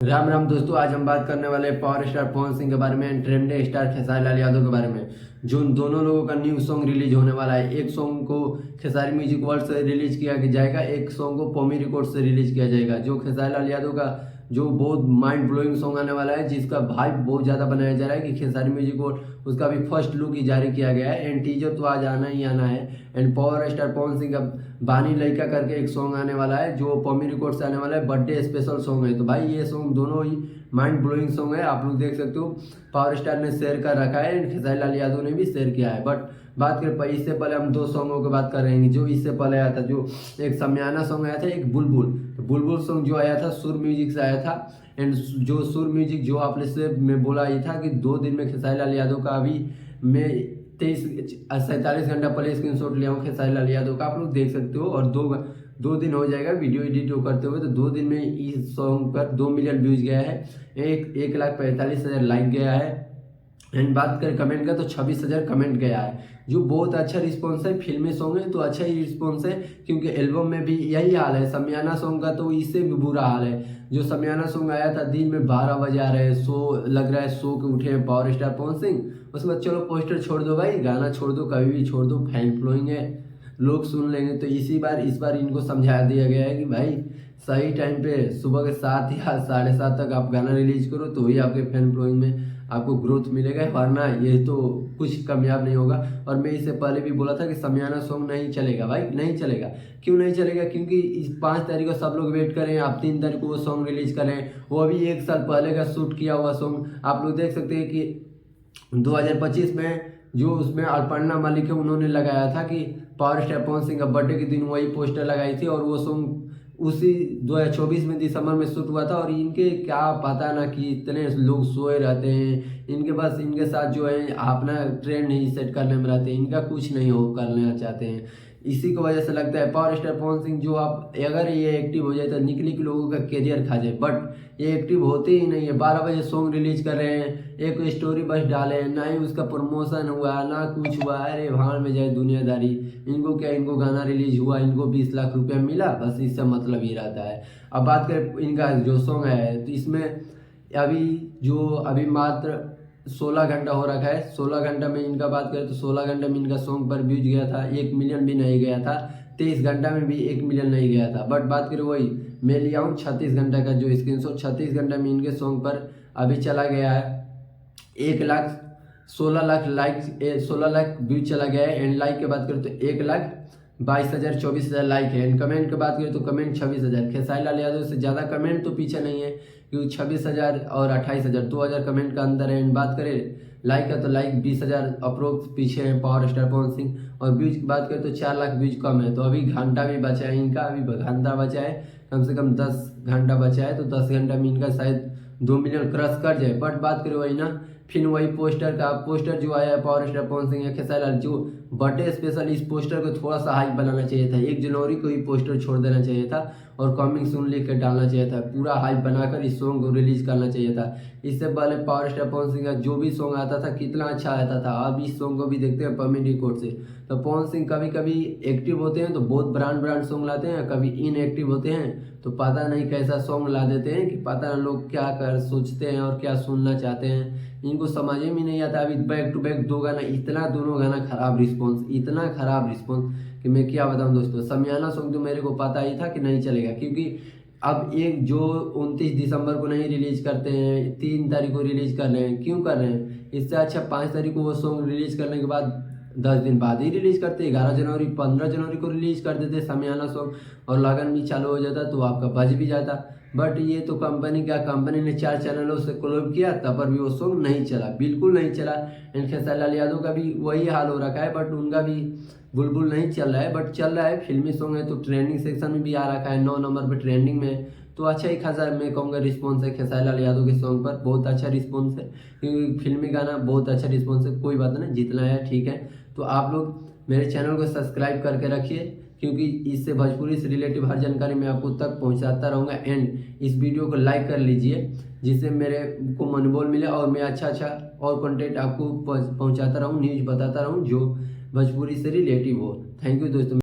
राम राम दोस्तों, आज हम बात करने वाले हैं पावर स्टार पवन सिंह के बारे में, ट्रेंडिंग स्टार खेसारी लाल यादव के बारे में। जो उन दोनों लोगों का न्यू सॉन्ग रिलीज होने वाला है। एक सॉन्ग को खेसारी म्यूजिक वर्ल्ड से रिलीज किया जाएगा, एक सॉन्ग को पॉमी रिकॉर्ड से रिलीज किया जाएगा। जो खेसारी लाल यादव का जो बहुत माइंड ब्लोइंग सॉन्ग आने वाला है, जिसका भाई बहुत ज़्यादा बनाया जा रहा है कि खेसारी म्यूजिक को उसका भी फर्स्ट लुक ही जारी किया गया है एंड टीजर तो आज आना ही आना है। And power star Pawan Singh का बानी लइका करके एक सॉन्ग आने वाला है जो पॉमी रिकॉर्ड से आने वाला है, बर्थडे स्पेशल सॉन्ग है। तो भाई ये सॉन्ग दोनों ही माइंड ब्लोइंग सॉन्ग है, आप लोग देख सकते हो। पावर स्टार ने शेयर कर रखा है एंड खेसारी लाल यादव ने भी शेयर किया है। बट बात करें इससे पहले हम दो सॉन्गों की बात कर रहे हैं। जो इससे पहले आया था, जो एक समियाना सॉन्ग आया था, एक बुलबुल। तो बुलबुल सॉन्ग जो आया था सुर म्यूजिक से आया था एंड जो सुर म्यूजिक जो आपने से मैं बोला ये था कि 2 दिन में खेसारी लाल यादव का अभी मैं 47 घंटा पहले स्क्रीनशॉट लिया हूँ खेसारी लाल यादव का, आप लोग देख सकते हो। और दो दिन हो जाएगा वीडियो एडिट करते हुए, तो 2 दिन में इस सॉन्ग पर 2 मिलियन व्यूज गया है, 1,45,000 लाइक गया है। एंड बात करें कमेंट का तो 26,000 कमेंट गया है, जो बहुत अच्छा रिस्पॉन्स है। फिल्मी सॉन्ग है तो अच्छा ही रिस्पॉन्स है, क्योंकि एल्बम में भी यही हाल है। समियाना सॉन्ग का तो इससे भी बुरा हाल है। जो समियाना सॉन्ग आया था दिन में 12 बजे आ रहे हैं, सो लग रहा है सो के उठे हैं पावर स्टार पवन सिंह। उसके बाद चलो पोस्टर छोड़ दो भाई, गाना छोड़ दो, कभी भी छोड़ दो, फैन फ्लोइंग है, लोग सुन लेंगे। तो इस बार इनको समझा दिया गया है कि भाई सही टाइम पे सुबह के 7 या 7:30 तक आप गाना रिलीज करो, तो ही आपके फैन फ्लोइंग में आपको ग्रोथ मिलेगा, वरना ये तो कुछ कामयाब नहीं होगा। और मैं इससे पहले भी बोला था कि समियाना सॉन्ग नहीं चलेगा भाई, नहीं चलेगा। क्यों नहीं चलेगा? क्योंकि इस 5 तारीख को सब लोग वेट करें, आप 3 तारीख को वो सॉन्ग रिलीज करें। वो अभी 1 साल पहले का शूट किया हुआ सॉन्ग आप लोग देख सकते हैं कि 2025 में जो उसमें अपर्णा मलिक है उन्होंने लगाया था कि पावर स्टार पवन सिंह का बर्थडे के दिन वही पोस्टर लगाई थी, और वो सॉन्ग उसी 2024 में दिसंबर में शूट हुआ था। और इनके क्या पता ना कि इतने लोग सोए रहते हैं, इनके बस इनके साथ जो है अपना ट्रेंड नहीं सेट करने में रहते हैं, इनका कुछ नहीं हो करना चाहते हैं। इसी की वजह से लगता है पावर स्टार पवन सिंह जो आप अगर ये एक्टिव हो जाए तो निकली के लोगों का करियर खा जाए, बट ये एक्टिव होते ही नहीं है। 12 बजे सॉन्ग रिलीज कर रहे हैं, एक स्टोरी बस डाले, ना ही उसका प्रमोशन हुआ ना कुछ हुआ। अरे भाड़ में जाए दुनियादारी, इनको क्या, इनको गाना रिलीज हुआ, इनको 20 लाख रुपया मिला, बस इससे मतलब ही रहता है। अब बात करें इनका जो सॉन्ग है तो इसमें अभी मात्र 16 घंटा हो रखा है। 16 घंटा में इनका बात करें तो 16 घंटे में इनका सॉन्ग पर व्यूज गया था 1 मिलियन भी नहीं गया था। 23 घंटा में भी 1 मिलियन नहीं गया था। बट बात करें वही मैं लिया हूँ 36 घंटा का जो स्क्रीनशॉट, 36 घंटा में इनके सॉन्ग पर अभी चला गया है 1,16,00,000 लाइक, 16 लाख व्यूज चला गया है। एंड लाइक की बात करें तो 1,22,000 24,000 लाइक है। एंड कमेंट की बात करें तो कमेंट 26,000। खेसारी लाल यादव से ज़्यादा कमेंट तो पीछे नहीं है, क्योंकि 26,000 और 28,000 2,000 कमेंट का अंदर है। एंड बात करें लाइक का तो लाइक 20,000 अप्रोक्स पीछे है पावर स्टार पवन सिंह। और व्यूज की बात करें तो 4 लाख व्यूज कम है। तो अभी घंटा भी बचा है इनका, अभी घंटा बचा है, कम से कम 10 घंटा बचा है। तो 10 घंटा में इनका शायद 2 मिलियन क्रॉस कर जाए। बट बात करें वही ना, फिर वही पोस्टर जो आया है पावर स्टार पवन सिंह या खेसारी लाल, जो बर्थडे स्पेशल, इस पोस्टर को थोड़ा सा हाइप बनाना चाहिए था। 1 जनवरी को ही पोस्टर छोड़ देना चाहिए था और कमिंग सून लिख के डालना चाहिए था। पूरा हाइप बनाकर इस सॉन्ग को रिलीज करना चाहिए था। इससे पहले पावर स्टार पवन सिंह का जो भी सॉन्ग आता था कितना अच्छा आता था। अब इस सॉन्ग को भी देखते हैं पॉमी रिकॉर्ड से। तो पवन सिंह कभी कभी एक्टिव होते हैं तो बहुत ब्रांड सॉन्ग लाते हैं, कभी इनएक्टिव होते हैं तो पता नहीं कैसा सॉन्ग ला देते हैं कि पता ना लोग क्या कर सोचते हैं और क्या सुनना चाहते हैं, इनको समझ में नहीं आता। अभी बैक टू बैक 2 गाना, इतना दोनों गाना खराब रिस्पॉन्स, इतना खराब रिस्पॉन्स कि मैं क्या बताऊं दोस्तों। समियाना सॉन्ग तो मेरे को पता ही था कि नहीं चलेगा, क्योंकि अब एक जो 29 दिसंबर को नहीं रिलीज करते हैं, 3 तारीख को रिलीज कर रहे हैं, क्यों कर रहे हैं? इससे अच्छा 5 तारीख को वो सॉन्ग रिलीज करने के बाद 10 दिन बाद ही रिलीज करते, 11 जनवरी 15 जनवरी को रिलीज कर देते समियाना सॉन्ग, और लगन भी चालू हो जाता तो आपका बज भी जाता। बट ये तो कंपनी ने 4 चैनलों से कोलैब किया, तब पर भी वो सॉन्ग नहीं चला, बिल्कुल नहीं चला। एंड खेसारी लाल यादव का भी वही हाल हो रखा है, बट उनका भी बुलबुल नहीं चल रहा है, बट चल रहा है। फिल्मी सॉन्ग है तो ट्रेंडिंग सेक्शन में भी आ रखा है, 9 नंबर पर ट्रेंडिंग में। तो अच्छा ही खासा मैं कहूँगा रिस्पॉन्स है खेसारी लाल यादव के सॉन्ग पर, बहुत अच्छा रिस्पॉन्स है, क्योंकि फिल्मी गाना बहुत अच्छा रिस्पॉन्स है। कोई बात नहीं, जितना है ठीक है। तो आप लोग मेरे चैनल को सब्सक्राइब करके रखिए, क्योंकि इससे भोजपुरी से रिलेटिव हर जानकारी मैं आपको तक पहुंचाता रहूँगा। एंड इस वीडियो को लाइक कर लीजिए, जिससे मेरे को मनोबल मिले और मैं अच्छा और कंटेंट आपको पहुंचाता रहूँ, न्यूज़ बताता रहूँ जो भोजपुरी से रिलेटिव हो। थैंक यू दोस्तों।